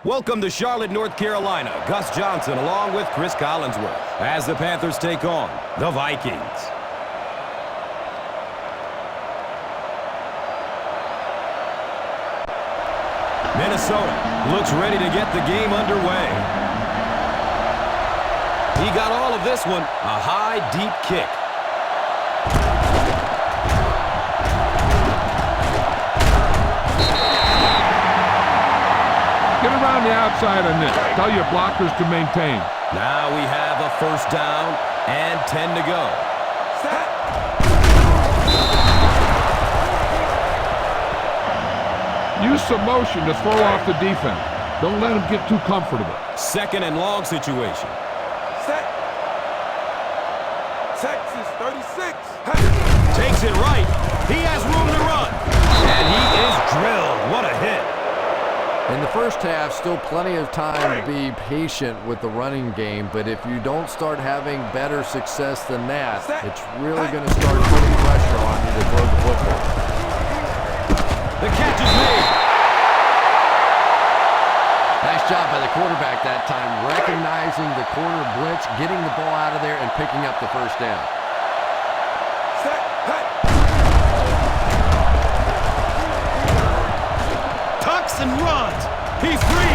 Welcome to Charlotte, North Carolina. Gus Johnson along with Chris Collinsworth as the Panthers take on the Vikings. Minnesota looks ready to get the game underway. He got all of this one, a high, deep kick. Get around the outside on this. Tell your blockers to maintain. Now we have a first down and 10 to go. Use some motion to throw off the defense. Don't let them get too comfortable. Second and long situation. Set. Texas 36. Takes it right. He has room to run. And he is drilled. What a hit. In the first half, still plenty of time to be patient with the running game, but if you don't start having better success than that, it's really going to start putting pressure on you to throw the football. The catch is made. Nice job by the quarterback that time, recognizing the corner blitz, getting the ball out of there, and picking up the first down. Tucks and runs. He's free.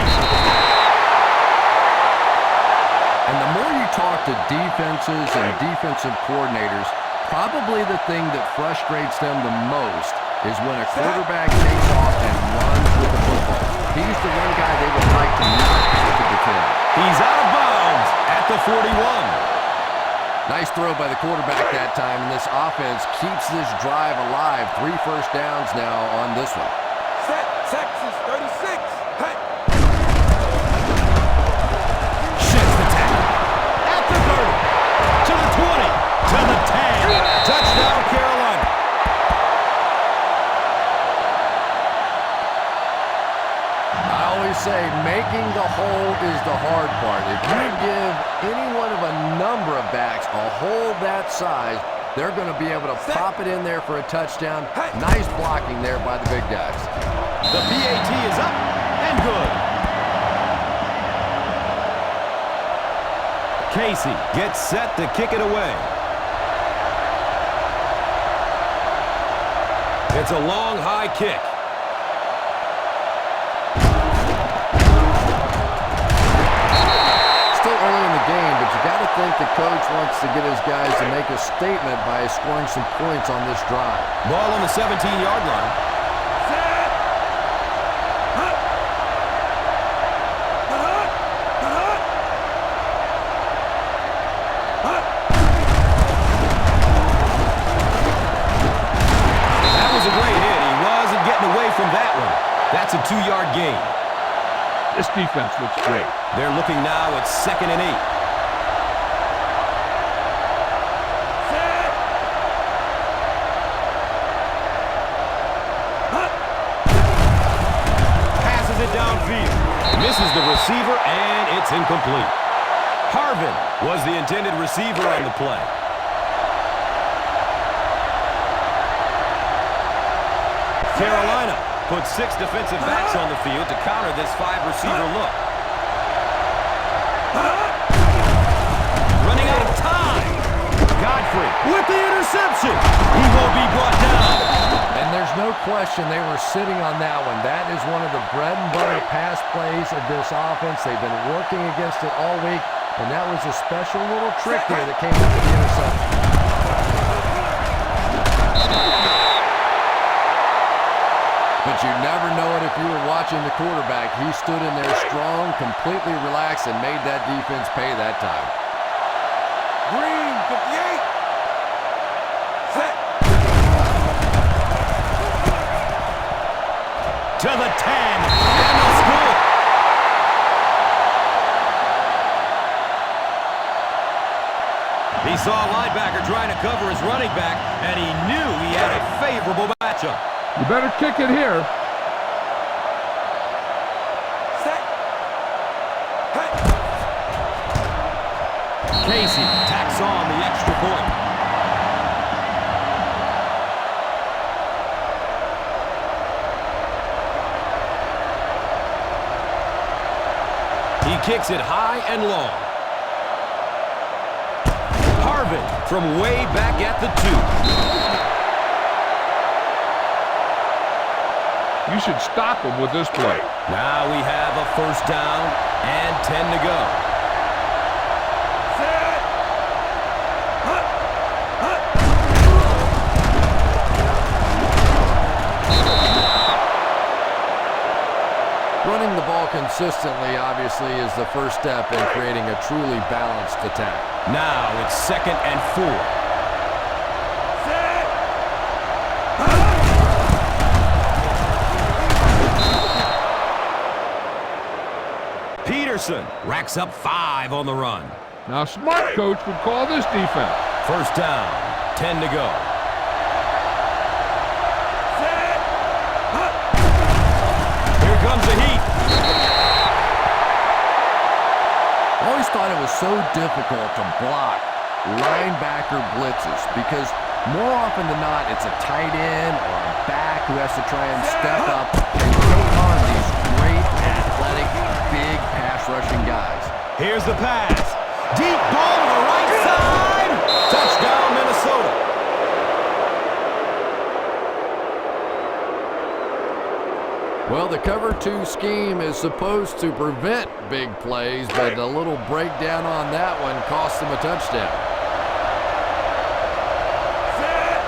And the more you talk to defenses and defensive coordinators, probably the thing that frustrates them the most is when a quarterback takes off and runs with the football. He's the one guy they would like to not have to defend. He's out of bounds at the 41. Nice throw by the quarterback that time, and this offense keeps this drive alive. 3 first downs now on this one. Set. Texas 36. Hey. Sheds the tackle. At the 30. To the 20. To the 10. Touchdown, Carolina. I always say making the hole is the hard part. If you give any one of a number of backs a hole that size, they're going to be able to pop it in there for a touchdown. Nice blocking there by the big guys. The PAT is up and good. Casey gets set to kick it away. It's a long, high kick. Still early in the game, but you got to think the coach wants to get his guys to make a statement by scoring some points on this drive. Ball on the 17-yard line. That's a 2-yard gain. This defense looks great. They're looking now at 2nd and 8. Passes it downfield. Misses the receiver, and it's incomplete. Harvin was the intended receiver on the play. Carolina puts 6 defensive backs on the field to counter this 5-receiver look. Running out of time. Godfrey with the interception. He will be brought down. And there's no question they were sitting on that one. That is one of the bread and butter pass plays of this offense. They've been working against it all week, and that was a special little trick there that came up with the interception. But you never know it if you were watching the quarterback. He stood in there strong, completely relaxed, and made that defense pay that time. Green 58. Set. To the 10. And the score. He saw a linebacker trying to cover his running back, and he knew he had a favorable matchup. You better kick it here. Set. Hey. Casey tacks on the extra point. He kicks it high and long. Harvin from way back at the 2. You should stop him with this play. Now we have a first down and 10 to go. Set. Hut. Hut. Running the ball consistently, obviously, is the first step in creating a truly balanced attack. Now it's 2nd and 4. Set. Peterson racks up 5 on the run. Now, a smart coach would call this defense. First down, 10 to go. Set. Hut. Here comes the heat. Always thought it was so difficult to block linebacker blitzes because more often than not, it's a tight end or a back who has to try and step up and take on these great, athletic, big pass-rushing guys. Here's the pass. Deep ball to the right side. Touchdown, Minnesota. Well, the cover 2 scheme is supposed to prevent big plays, but a little breakdown on that one cost them a touchdown. Set.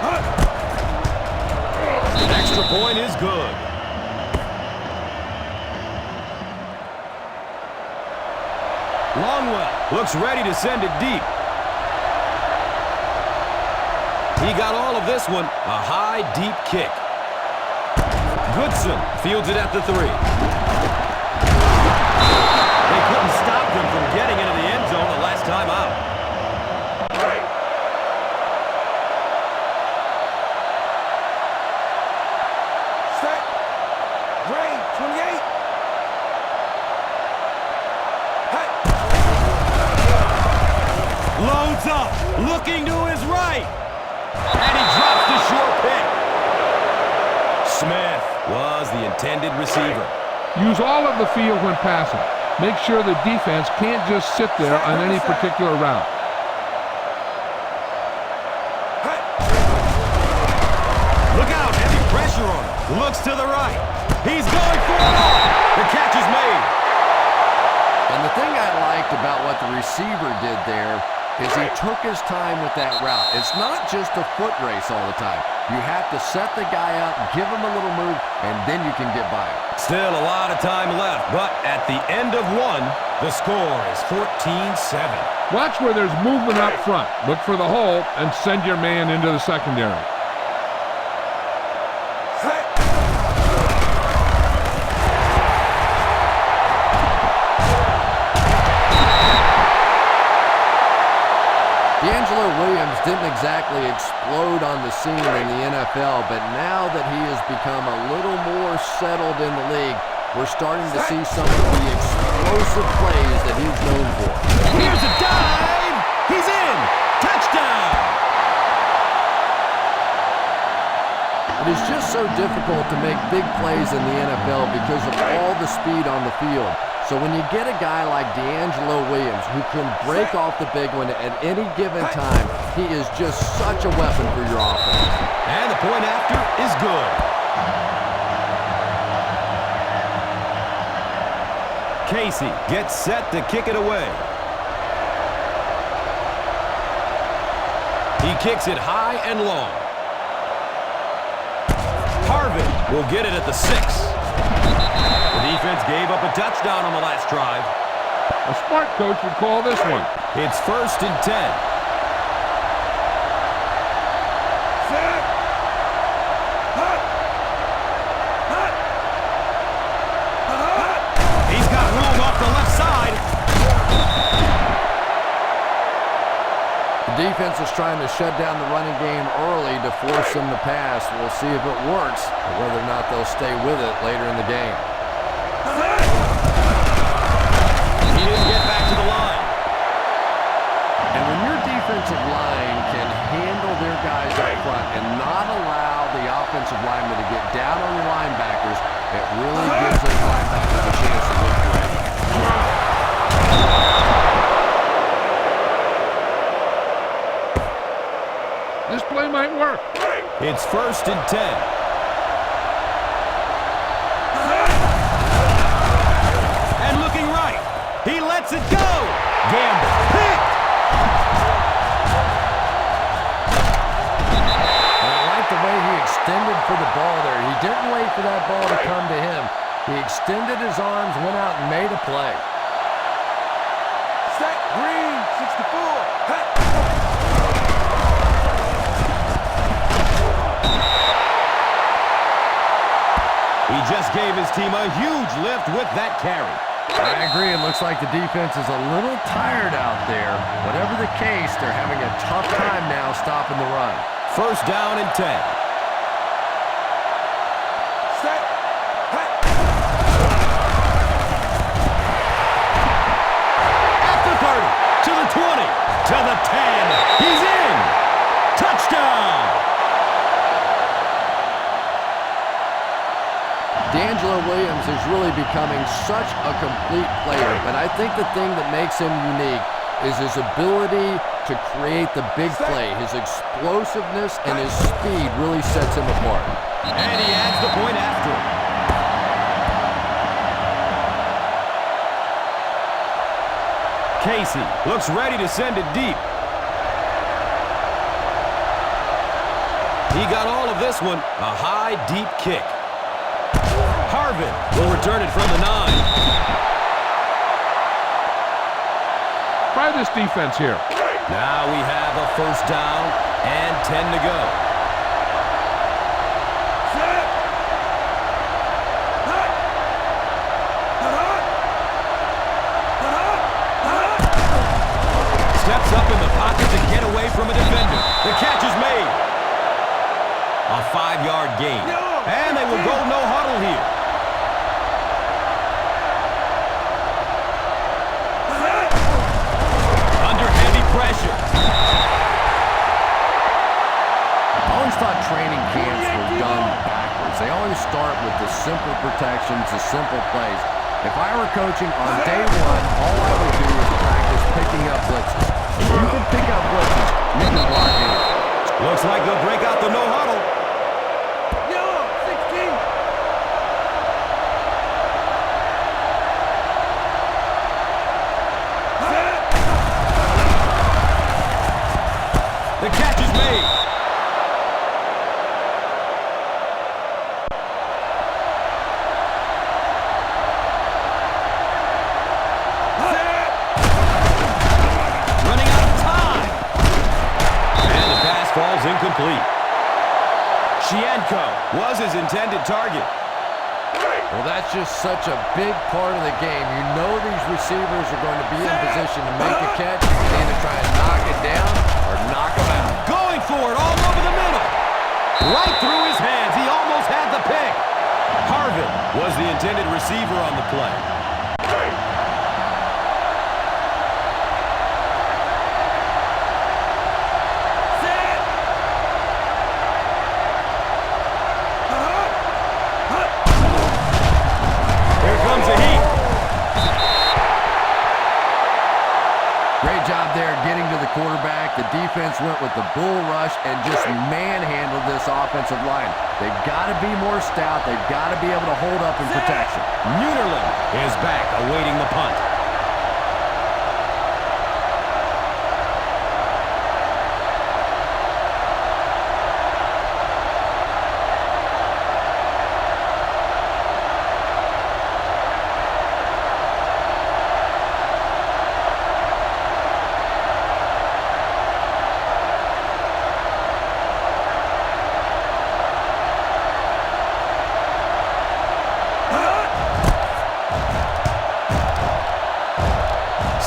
Hut. An extra point is good. Longwell looks ready to send it deep. He got all of this one, a high, deep kick. Goodson fields it at the 3. They couldn't stop them from getting into the end zone the last time out. Set. Gray, 28. Hut. Loads up, looking to his right. And he drops the short pick. Smith was the intended receiver. Use all of the field when passing. Make sure the defense can't just sit there on any particular route. Hut. Look out, heavy pressure on him. Looks to the right. He's going for it all. The catch is made. And the thing I liked about what the receiver did there is he took his time with that route. It's not just a foot race all the time. You have to set the guy up, give him a little move, and then you can get by him. Still a lot of time left, but at the end of 1, the score is 14-7. Watch where there's movement up front. Look for the hole and send your man into the secondary. Set. D'Angelo Williams didn't exactly explode on the scene in the NFL, but now that he has become a little more settled in the league, we're starting to see some of the explosive plays that he's known for. Here's a dive. He's in. Touchdown. It is just so difficult to make big plays in the NFL because of all the speed on the field. So when you get a guy like D'Angelo Williams who can break off the big one at any given time, he is just such a weapon for your offense. And the point after is good. Casey gets set to kick it away. He kicks it high and long. Harvin will get it at the 6. The defense gave up a touchdown on the last drive. A smart coach would call this one. It's 1st and 10. Set. Hut. Hut. Hut. He's got room off the left side. The defense is trying to shut down the running game early to force them to pass. We'll see if it works, or whether or not they'll stay with it later in the game. He didn't get back to the line. And when your defensive line can handle their guys up front and not allow the offensive linemen to get down on the linebackers, It's 1st and 10. And looking right. He lets it go. Gamble. Picked. I like the way he extended for the ball there. He didn't wait for that ball to come to him. He extended his arms, went out and made a play. Set. Green. 64. Hut. He just gave his team a huge lift with that carry. I agree. It looks like the defense is a little tired out there. Whatever the case, they're having a tough time now stopping the run. 1st down and 10. Set. Hut. At the 30, to the 20, to the 10. He's in. Touchdown. D'Angelo Williams is really becoming such a complete player, but I think the thing that makes him unique is his ability to create the big play. His explosiveness and his speed really sets him apart. And he adds the point after. Casey looks ready to send it deep. He got all of this one, a high, deep kick. Harvin will return it from the 9. Try this defense here. Now we have a 1st down and 10 to go. Set. Hut. Hut. Hut. Hut. Hut. Steps up in the pocket to get away from a defender. The catch is made. A 5-yard gain. And they will go no huddle here. Under heavy pressure. I always thought training camps were done backwards. They always start with the simple protections, the simple plays. If I were coaching on day 1, all I would do is practice picking up blitzes. If you can pick up blitzes, you can block anything. Looks like they'll break out the no huddle. Yellow. 16. Set. The catch is made. Set. Running out of time. And the pass falls incomplete. Shienko was his intended target. Well, that's just such a big part of the game. You know these receivers are going to be in position to make a catch. You need to try and knock it down or knock them out. Going for it all over the middle. Right through his hands. He almost had the pick. Harvin was the intended receiver on the play. Set. Hut. Here comes the heat. Great job there getting to the quarterback. The defense went with the bull rush and just manhandled this offensive line. They've got to be more stout. They've got to be able to hold up in protection. Munerlin is back awaiting the punt.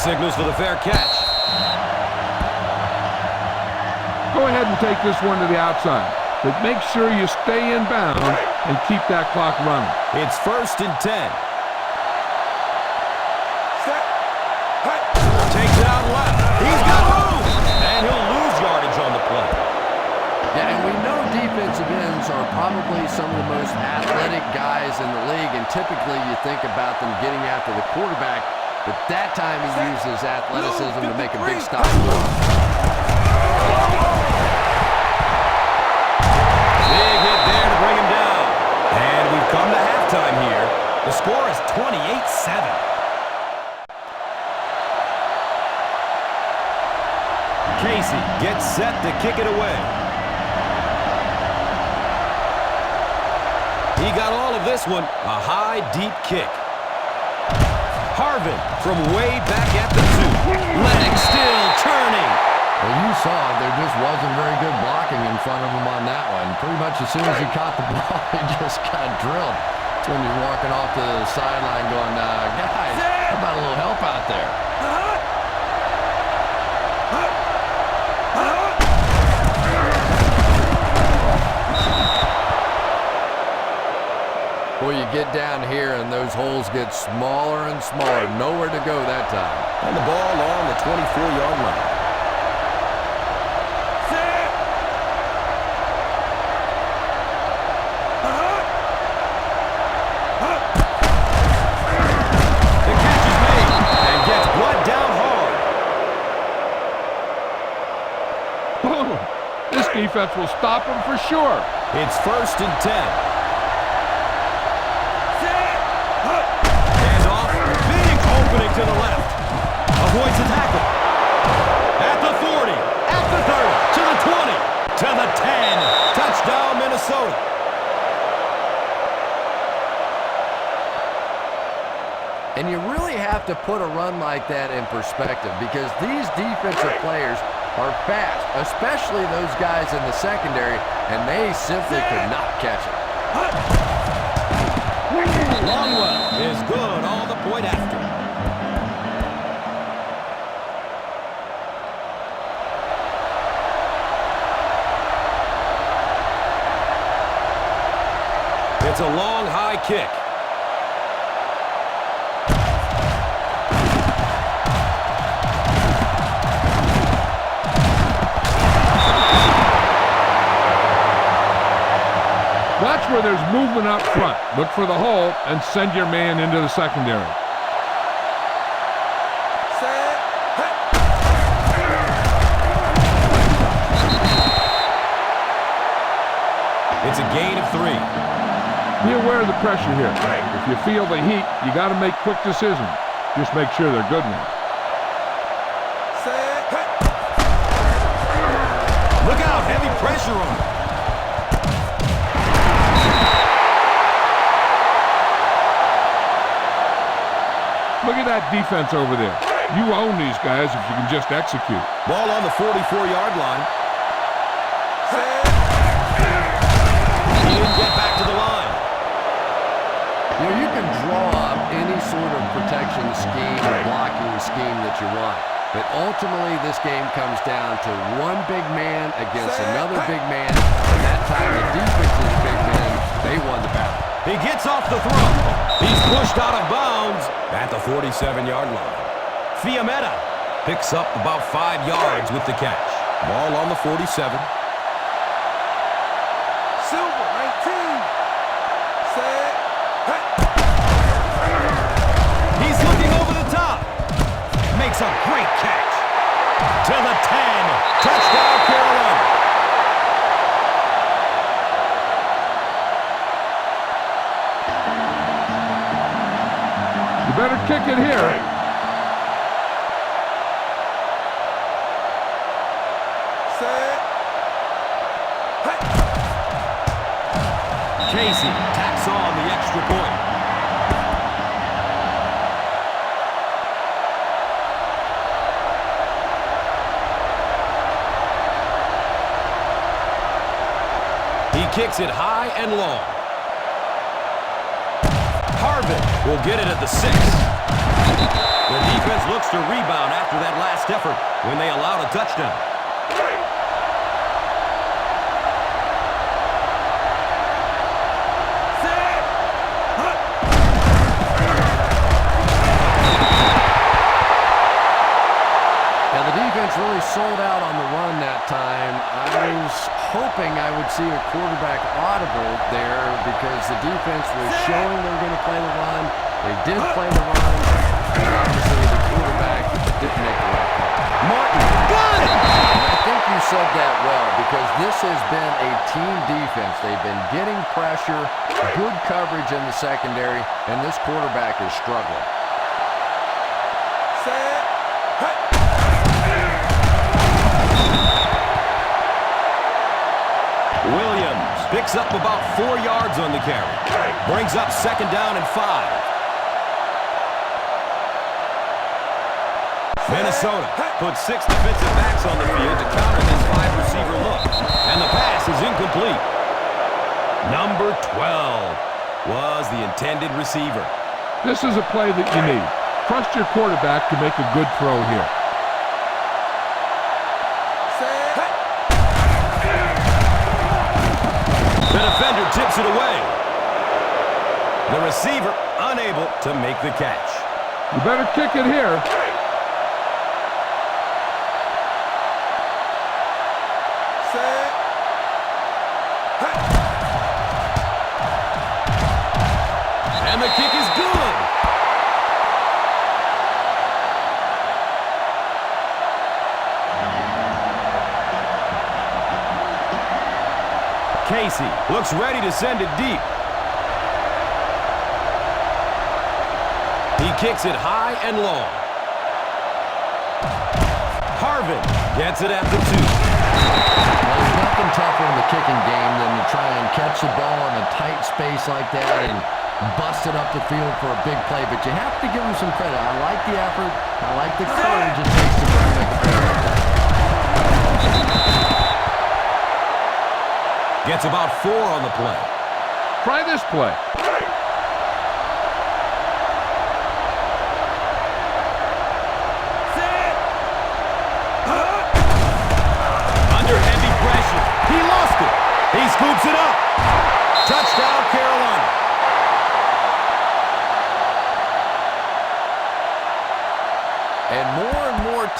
Signals for the fair catch. Go ahead and take this one to the outside, but make sure you stay in bounds and keep that clock running. It's 1st and 10. Set. Hut. Takes it out left. He's got room. And he'll lose yardage on the play. Yeah, and we know defensive ends are probably some of the most athletic guys in the league, and typically you think about them getting after the quarterback, but that time he used his athleticism to make a big stop. Big hit there to bring him down. And we've come to halftime here. The score is 28-7. Casey gets set to kick it away. He got all of this one, a high, deep kick. Harvin from way back at the 2. Leg still turning. Well, you saw there just wasn't very good blocking in front of him on that one. Pretty much as soon as he caught the ball, he just got drilled. That's when you're walking off the sideline going, guys, how about a little help out there? Well, you get down here and those holes get smaller and smaller. Nowhere to go that time. And the ball on the 24-yard line. The catch is made and gets blood down hard. Boom! This defense will stop him for sure. It's 1st and 10. Hands off. Big opening to the left. Avoids the tackle. At the 40. At the 30. To the 20. To the 10. Touchdown, Minnesota. And you really have to put a run like that in perspective because these defensive players are fast, especially those guys in the secondary, and they simply could not catch it. Longwell is good on the point after. It's a long, high kick. That's where there's movement up front. Look for the hole and send your man into the secondary. It's a gain of 3. Be aware of the pressure here. If you feel the heat, you got to make quick decisions. Just make sure they're good ones. Look out, heavy pressure on him. Look at that defense over there. You own these guys if you can just execute. Ball on the 44-yard line. He didn't get back to the line. You know, you can draw up any sort of protection scheme or blocking scheme that you want. But ultimately, this game comes down to one big man against another big man. And that time, the defense's big men, they won the battle. He gets off the throw. He's pushed out of bounds at the 47-yard line. Fiametta picks up about 5 yards with the catch. Ball on the 47. Silver, 19. Set. He's looking over the top. Makes a great catch. To the 10. Touchdown, Carolina. You better kick it here. Casey tacks on the extra point. He kicks it high and long. Harvin will get it at the 6. The defense looks to rebound after that last effort when they allowed a touchdown. Really sold out on the run that time. I was hoping I would see a quarterback audible there because the defense was showing they were going to play the run. They did play the run. And obviously the quarterback didn't make the right call. Martin got it! think you said that well, because this has been a team defense. They've been getting pressure, good coverage in the secondary, and this quarterback is struggling. Set. Hey. Williams picks up about 4 yards on the carry. Brings up 2nd down and 5. Minnesota puts 6 defensive backs on the field to counter this 5-receiver look. And the pass is incomplete. Number 12 was the intended receiver. This is a play that you need. Trust your quarterback to make a good throw here. Set. The defender tips it away. The receiver unable to make the catch. You better kick it here. Set. Hey. And the kick is good. Casey looks ready to send it deep. He kicks it high and long. Harvin gets it at the 2. Well, there's nothing tougher in the kicking game than to try and catch the ball in a tight space like that and bust it up the field for a big play. But you have to give him some credit. I like the effort. I like the courage it takes to try and make a play like that. Gets about 4 on the play. Try this play. Under heavy pressure. He lost it. He scoops it up. Touchdown, Carolina. And more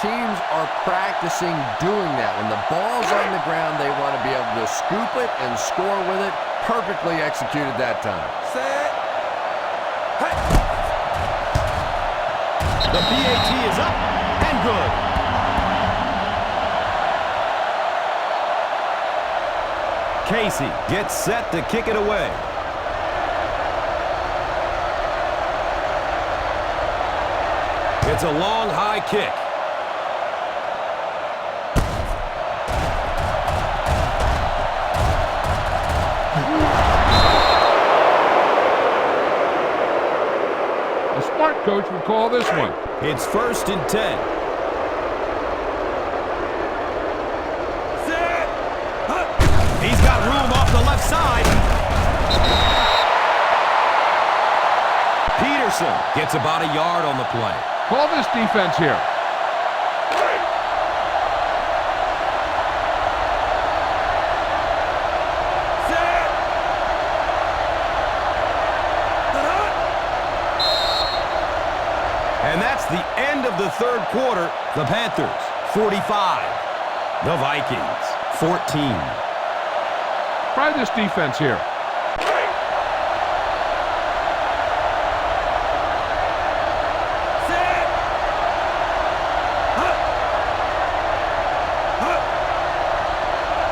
teams are practicing doing that. When the ball's on the ground, they want to be able to scoop it and score with it. Perfectly executed that time. Set. Hey. The PAT is up and good. Casey gets set to kick it away. It's a long, high kick. A smart coach would call this one. It's 1st and 10. Set. Huh. He's got room off the left side. Peterson gets about a yard on the play. Call this defense here. Set. And that's the end of the 3rd quarter. The Panthers, 45. The Vikings, 14. Try this defense here. Set. Huh. Huh.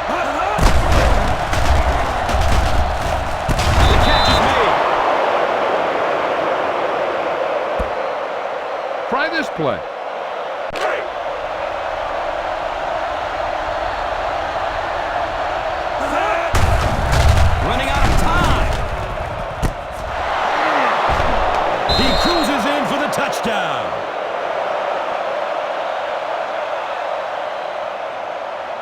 Huh. The catch is made. Try this play. Running out of time. He cruises in for the touchdown.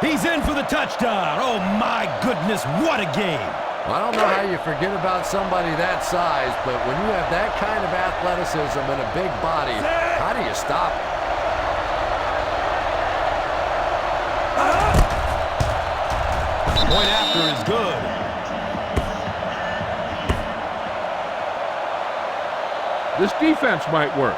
He's in for the touchdown. Oh, my goodness, what a game. Well, I don't know how you forget about somebody that size, but when you have that kind of athleticism and a big body, how do you stop it? Point after is good. This defense might work.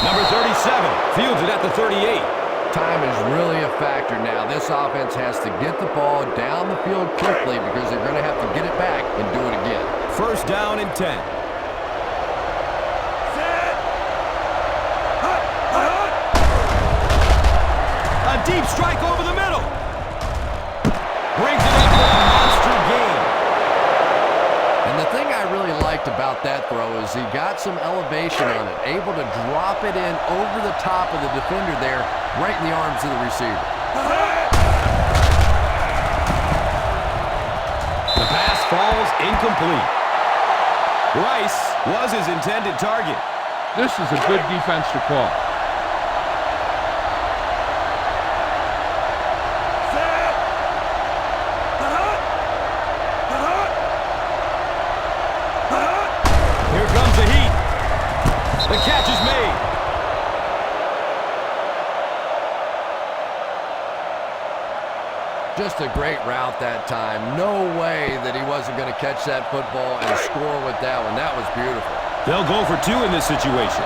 Number 37 fields it at the 38. Time is really a factor now. This offense has to get the ball down the field quickly because they're going to have to get it back and do it again. 1st down and 10. Deep strike over the middle. Brings it up for a monster gain. And the thing I really liked about that throw is he got some elevation on it, able to drop it in over the top of the defender there, right in the arms of the receiver. The pass falls incomplete. Rice was his intended target. This is a good defense to call. Here comes the heat. The catch is made. Just a great route that time. No way that he wasn't going to catch that football and score with that one. That was beautiful. They'll go for 2 in this situation.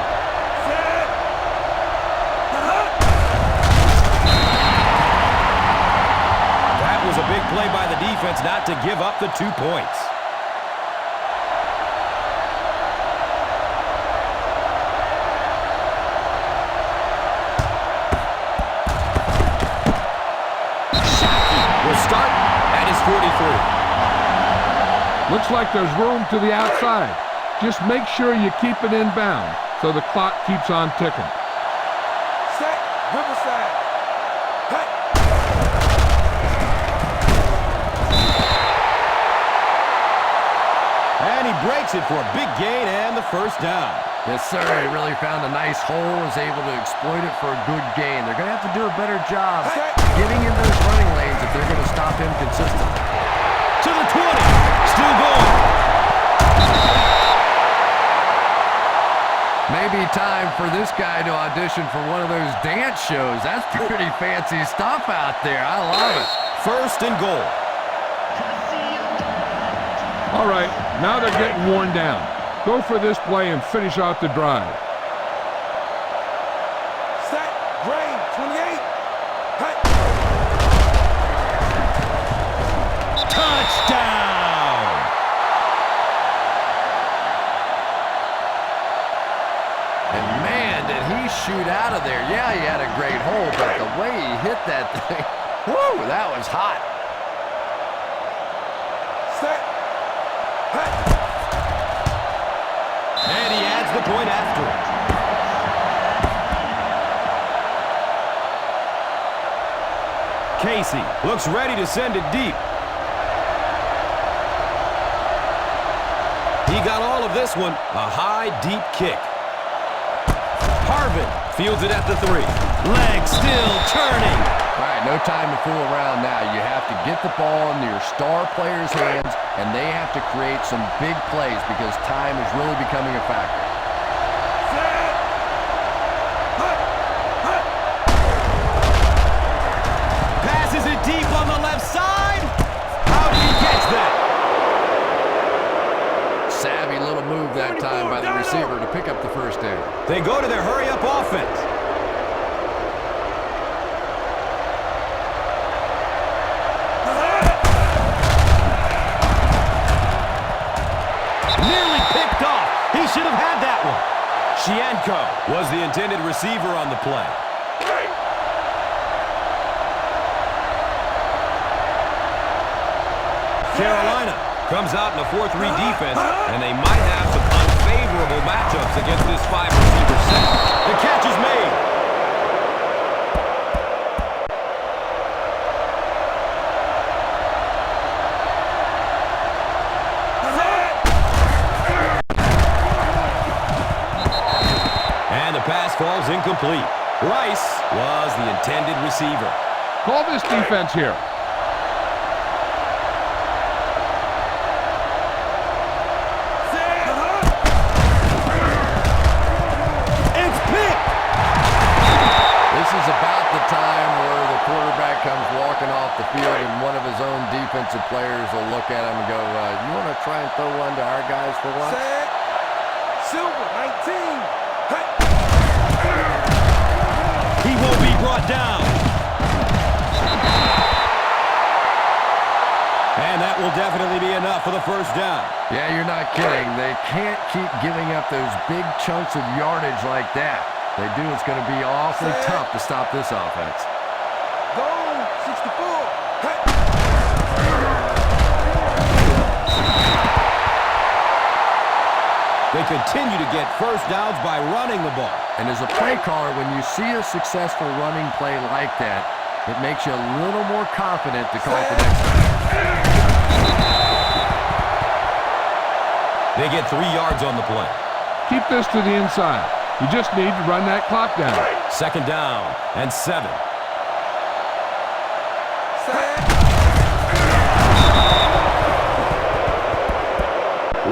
That was a big play by the defense not to give up the 2 points. Will start at his 43. Looks like there's room to the outside. Just make sure you keep it inbound so the clock keeps on ticking. Set. Riverside. Hey. And he breaks it for a big gain and the first down. Yes, sir. He really found a nice hole, was able to exploit it for a good gain. They're going to have to do a better job getting in those running lanes if they're going to stop him consistently. To the 20. Still going. Maybe time for this guy to audition for one of those dance shows. That's pretty fancy stuff out there. I love it. First and goal. All right, now they're getting worn down. Go for this play and finish out the drive. Set. Grain. 28. Hey. Touchdown! And man, did he shoot out of there. Yeah, he had a great hole, but the way he hit that thing, whoo, that was hot. Set. Hey. And he adds the point after it. Casey looks ready to send it deep. He got all of this one, a high, deep kick. Harvin fields it at the 3. Leg still turning. All right, no time to fool around now. You have to get the ball into your star players' hands, and they have to create some big plays because time is really becoming a factor. Set. Hey. Hey. Passes it deep on the left side. How did he catch that? Savvy little move that time by the receiver to pick up the first down. They go to their hurry-up offense. Nearly picked off. He should have had that one. Shienko was the intended receiver on the play. Carolina comes out in a 4-3 defense, and they might have some unfavorable matchups against this 5-receiver set. The catch is made. And the pass falls incomplete. Rice was the intended receiver. Call this defense here. It's picked. This is about the time where the quarterback comes walking off the field and one of his own defensive players will look at him and go, you want to try and throw one to our guys for once? Set. Silver. 19. Hey. He won't be brought down. And that will definitely be enough for the first down. Yeah, you're not kidding. They can't keep giving up those big chunks of yardage like that. If they do, it's going to be awfully tough to stop this offense. 64. Hey. They continue to get first downs by running the ball. And as a play caller, when you see a successful running play like that, it makes you a little more confident to call for next time. They get 3 yards on the play. Keep this to the inside. You just need to run that clock down. 2nd down and 7.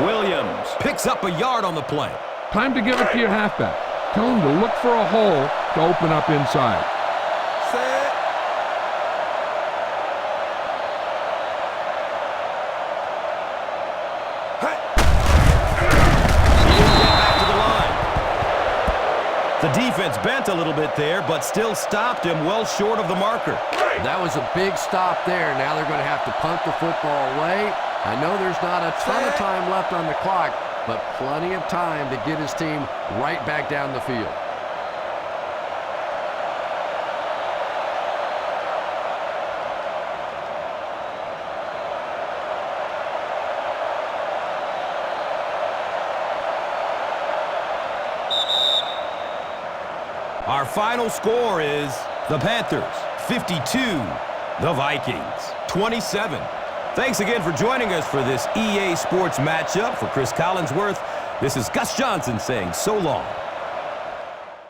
Williams picks up a yard on the play. Time to give it to your halfback. Tell him to look for a hole to open up inside. Set. Hey. Get back to the line. The defense bent a little bit there, but still stopped him well short of the marker. That was a big stop there. Now they're going to have to punt the football away. I know there's not a ton of time left on the clock, but plenty of time to get his team right back down the field. Our final score is the Panthers 52, the Vikings 27. Thanks again for joining us for this EA Sports matchup. For Chris Collinsworth, this is Gus Johnson saying so long.